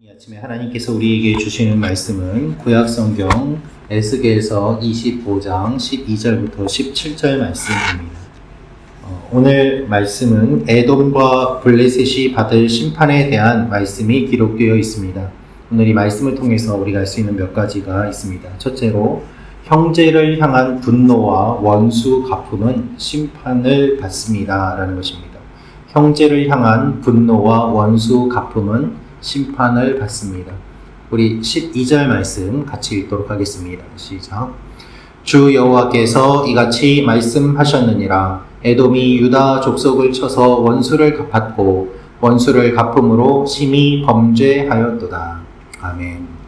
이 아침에 하나님께서 우리에게 주시는 말씀은 구약성경 에스겔서 25장 12절부터 17절 말씀입니다. 오늘 말씀은 에돔과 블레셋이 받을 심판에 대한 말씀이 기록되어 있습니다. 오늘 이 말씀을 통해서 우리가 알 수 있는 몇 가지가 있습니다. 첫째로 형제를 향한 분노와 원수 갚음은 심판을 받습니다 라는 것입니다. 형제를 향한 분노와 원수 갚음은 심판을 받습니다. 우리 12절 말씀 같이 읽도록 하겠습니다. 시작. 주 여호와께서 이같이 말씀하셨느니라. 에돔이 유다 족속을 쳐서 원수를 갚았고 원수를 갚음으로 심히 범죄하였도다. 아멘.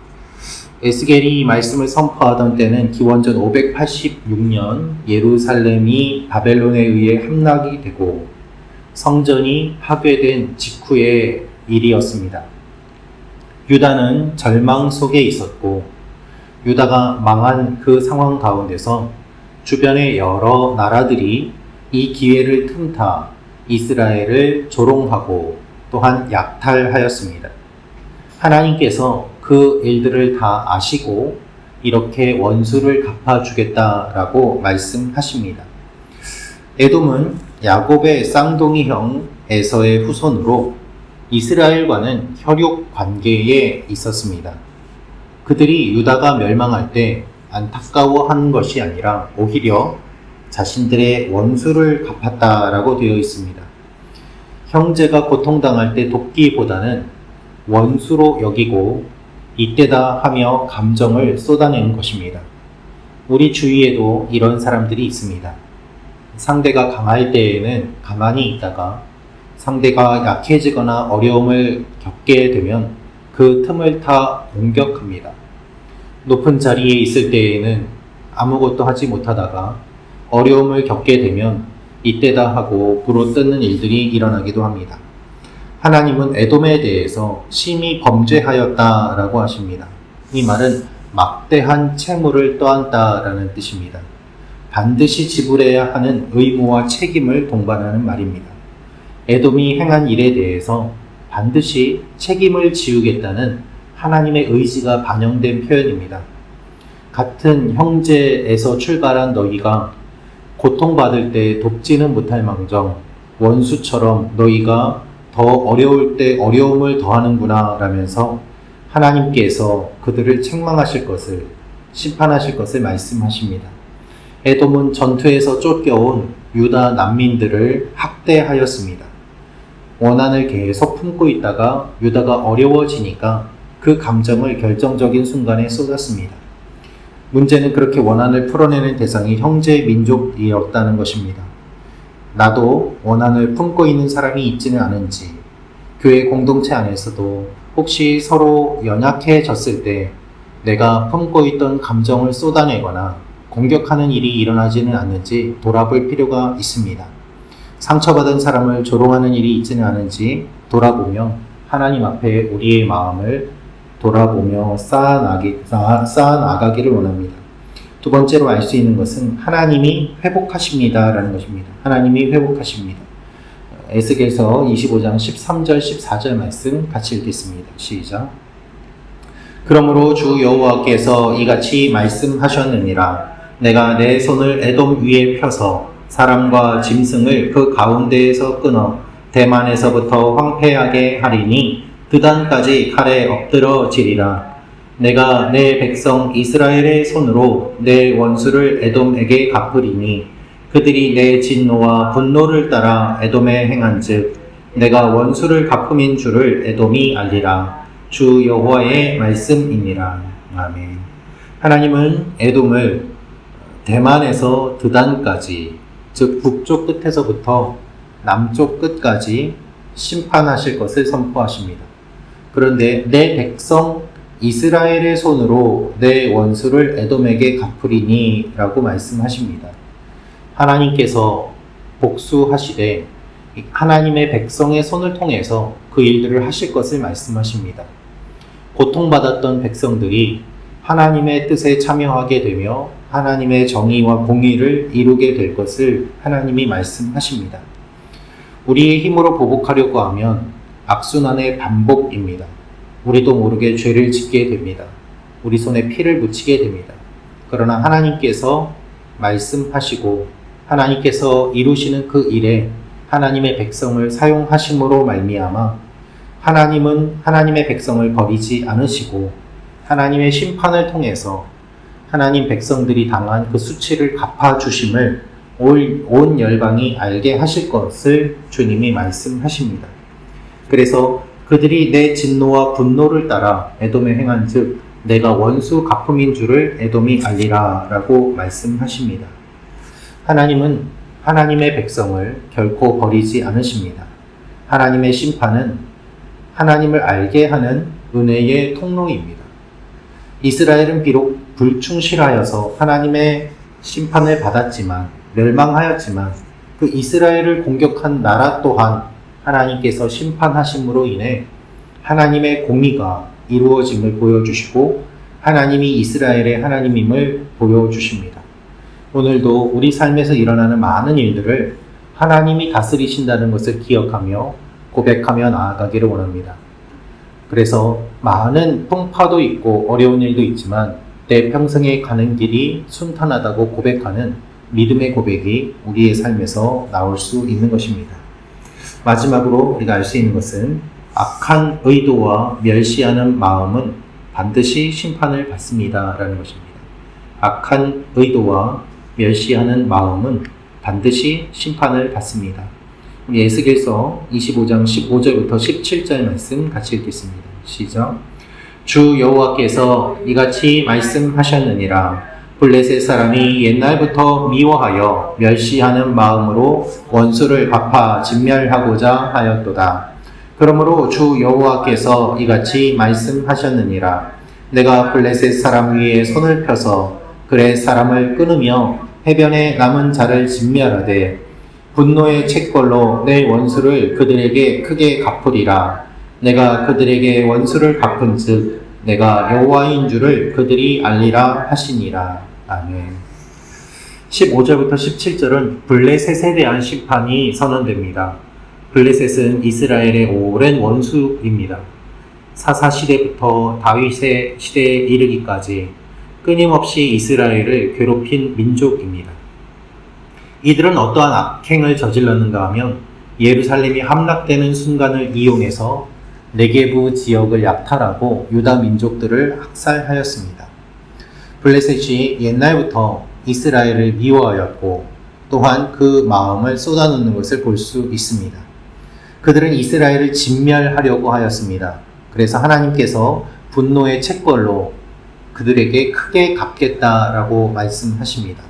에스겔이 이 말씀을 선포하던 때는 기원전 586년 예루살렘이 바벨론에 의해 함락이 되고 성전이 파괴된 직후의 일이었습니다. 유다는 절망 속에 있었고 유다가 망한 그 상황 가운데서 주변의 여러 나라들이 이 기회를 틈타 이스라엘을 조롱하고 또한 약탈하였습니다. 하나님께서 그 일들을 다 아시고 이렇게 원수를 갚아주겠다라고 말씀하십니다. 에돔은 야곱의 쌍둥이 형 에서의 후손으로 이스라엘과는 혈육 관계에 있었습니다. 그들이 유다가 멸망할 때 안타까워한 것이 아니라 오히려 자신들의 원수를 갚았다라고 되어 있습니다. 형제가 고통당할 때 돕기보다는 원수로 여기고 이때다 하며 감정을 쏟아내는 것입니다. 우리 주위에도 이런 사람들이 있습니다. 상대가 강할 때에는 가만히 있다가 상대가 약해지거나 어려움을 겪게 되면 그 틈을 타 공격합니다. 높은 자리에 있을 때에는 아무것도 하지 못하다가 어려움을 겪게 되면 이때다 하고 불어뜯는 일들이 일어나기도 합니다. 하나님은 에돔에 대해서 심히 범죄하였다라고 하십니다. 이 말은 막대한 채무를 떠안다라는 뜻입니다. 반드시 지불해야 하는 의무와 책임을 동반하는 말입니다. 에돔이 행한 일에 대해서 반드시 책임을 지우겠다는 하나님의 의지가 반영된 표현입니다. 같은 형제에서 출발한 너희가 고통받을 때 돕지는 못할 망정 원수처럼 너희가 더 어려울 때 어려움을 더하는구나 라면서 하나님께서 그들을 책망하실 것을 심판하실 것을 말씀하십니다. 에돔은 전투에서 쫓겨온 유다 난민들을 학대하였습니다. 원한을 계속 품고 있다가 유다가 어려워지니까 그 감정을 결정적인 순간에 쏟았습니다. 문제는 그렇게 원한을 풀어내는 대상이 형제 민족이었다는 것입니다. 나도 원한을 품고 있는 사람이 있지는 않은지 교회 공동체 안에서도 혹시 서로 연약해졌을 때 내가 품고 있던 감정을 쏟아내거나 공격하는 일이 일어나지는 않는지 돌아볼 필요가 있습니다. 상처받은 사람을 조롱하는 일이 있지는 않은지 돌아보며 하나님 앞에 우리의 마음을 돌아보며 쌓아나가기를 원합니다. 두 번째로 알 수 있는 것은 하나님이 회복하십니다라는 것입니다. 하나님이 회복하십니다. 에스겔서 25장 13절 14절 말씀 같이 읽겠습니다. 시작. 그러므로 주 여호와께서 이같이 말씀하셨느니라. 내가 내 손을 에돔 위에 펴서 사람과 짐승을 그 가운데에서 끊어 대만에서부터 황폐하게 하리니 드단까지 칼에 엎드러지리라. 내가 내 백성 이스라엘의 손으로 내 원수를 에돔에게 갚으리니 그들이 내 진노와 분노를 따라 에돔에 행한즉 내가 원수를 갚음인 줄을 에돔이 알리라. 주 여호와의 말씀이니라. 아멘. 하나님은 에돔을 대만에서 드단까지 즉 북쪽 끝에서부터 남쪽 끝까지 심판하실 것을 선포하십니다. 그런데 내 백성 이스라엘의 손으로 내 원수를 에돔에게 갚으리니 라고 말씀하십니다. 하나님께서 복수하시되 하나님의 백성의 손을 통해서 그 일들을 하실 것을 말씀하십니다. 고통받았던 백성들이 하나님의 뜻에 참여하게 되며 하나님의 정의와 공의를 이루게 될 것을 하나님이 말씀하십니다. 우리의 힘으로 보복하려고 하면 악순환의 반복입니다. 우리도 모르게 죄를 짓게 됩니다. 우리 손에 피를 묻히게 됩니다. 그러나 하나님께서 말씀하시고 하나님께서 이루시는 그 일에 하나님의 백성을 사용하심으로 말미암아 하나님은 하나님의 백성을 버리지 않으시고 하나님의 심판을 통해서 하나님 백성들이 당한 그 수치를 갚아주심을 온 열방이 알게 하실 것을 주님이 말씀하십니다. 그래서 그들이 내 진노와 분노를 따라 에돔에 행한 즉 내가 원수 갚음인 줄을 에돔이 알리라 라고 말씀하십니다. 하나님은 하나님의 백성을 결코 버리지 않으십니다. 하나님의 심판은 하나님을 알게 하는 은혜의 통로입니다. 이스라엘은 비록 불충실하여서 하나님의 심판을 받았지만 멸망하였지만 그 이스라엘을 공격한 나라 또한 하나님께서 심판하심으로 인해 하나님의 공의가 이루어짐을 보여주시고 하나님이 이스라엘의 하나님임을 보여주십니다. 오늘도 우리 삶에서 일어나는 많은 일들을 하나님이 다스리신다는 것을 기억하며 고백하며 나아가기를 원합니다. 그래서 많은 풍파도 있고 어려운 일도 있지만 내 평생에 가는 길이 순탄하다고 고백하는 믿음의 고백이 우리의 삶에서 나올 수 있는 것입니다. 마지막으로 우리가 알 수 있는 것은 악한 의도와 멸시하는 마음은 반드시 심판을 받습니다 라는 것입니다. 악한 의도와 멸시하는 마음은 반드시 심판을 받습니다. 우리 에스겔서 25장 15절부터 17절 말씀 같이 읽겠습니다. 시작. 주 여호와께서 이같이 말씀하셨느니라. 블레셋 사람이 옛날부터 미워하여 멸시하는 마음으로 원수를 갚아 진멸하고자 하였도다. 그러므로 주 여호와께서 이같이 말씀하셨느니라. 내가 블레셋 사람 위에 손을 펴서 그의 사람을 끊으며 해변에 남은 자를 진멸하되 분노의 채권로 내 원수를 그들에게 크게 갚으리라. 내가 그들에게 원수를 갚은즉 내가 여호와인 줄을 그들이 알리라 하시니라. 아멘. 15절부터 17절은 블레셋에 대한 심판이 선언됩니다. 블레셋은 이스라엘의 오랜 원수입니다. 사사 시대부터 다윗의 시대에 이르기까지 끊임없이 이스라엘을 괴롭힌 민족입니다. 이들은 어떠한 악행을 저질렀는가 하면 예루살렘이 함락되는 순간을 이용해서 네게부 지역을 약탈하고 유다 민족들을 학살하였습니다. 블레셋이 옛날부터 이스라엘을 미워하였고 또한 그 마음을 쏟아놓는 것을 볼 수 있습니다. 그들은 이스라엘을 진멸하려고 하였습니다. 그래서 하나님께서 분노의 채권로 그들에게 크게 갚겠다라고 말씀하십니다.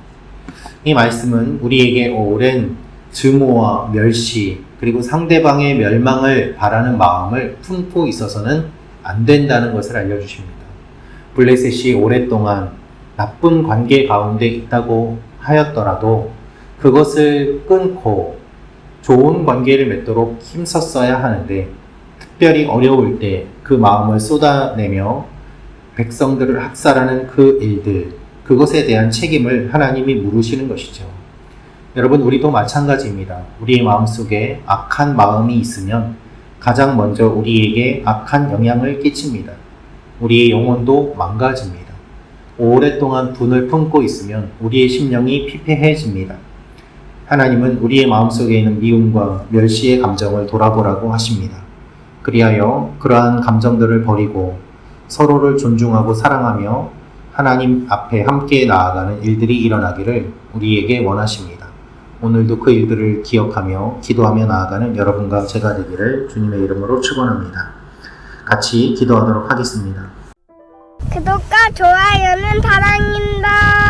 이 말씀은 우리에게 오랜 증오와 멸시 그리고 상대방의 멸망을 바라는 마음을 품고 있어서는 안 된다는 것을 알려주십니다. 블레셋이 오랫동안 나쁜 관계 가운데 있다고 하였더라도 그것을 끊고 좋은 관계를 맺도록 힘썼어야 하는데 특별히 어려울 때 그 마음을 쏟아내며 백성들을 학살하는 그 일들, 그것에 대한 책임을 하나님이 물으시는 것이죠. 여러분, 우리도 마찬가지입니다. 우리의 마음속에 악한 마음이 있으면 가장 먼저 우리에게 악한 영향을 끼칩니다. 우리의 영혼도 망가집니다. 오랫동안 분을 품고 있으면 우리의 심령이 피폐해집니다. 하나님은 우리의 마음속에 있는 미움과 멸시의 감정을 돌아보라고 하십니다. 그리하여 그러한 감정들을 버리고 서로를 존중하고 사랑하며 하나님 앞에 함께 나아가는 일들이 일어나기를 우리에게 원하십니다. 오늘도 그 일들을 기억하며 기도하며 나아가는 여러분과 제가 되기를 주님의 이름으로 축원합니다. 같이 기도하도록 하겠습니다. 구독과 좋아요는 사랑입니다.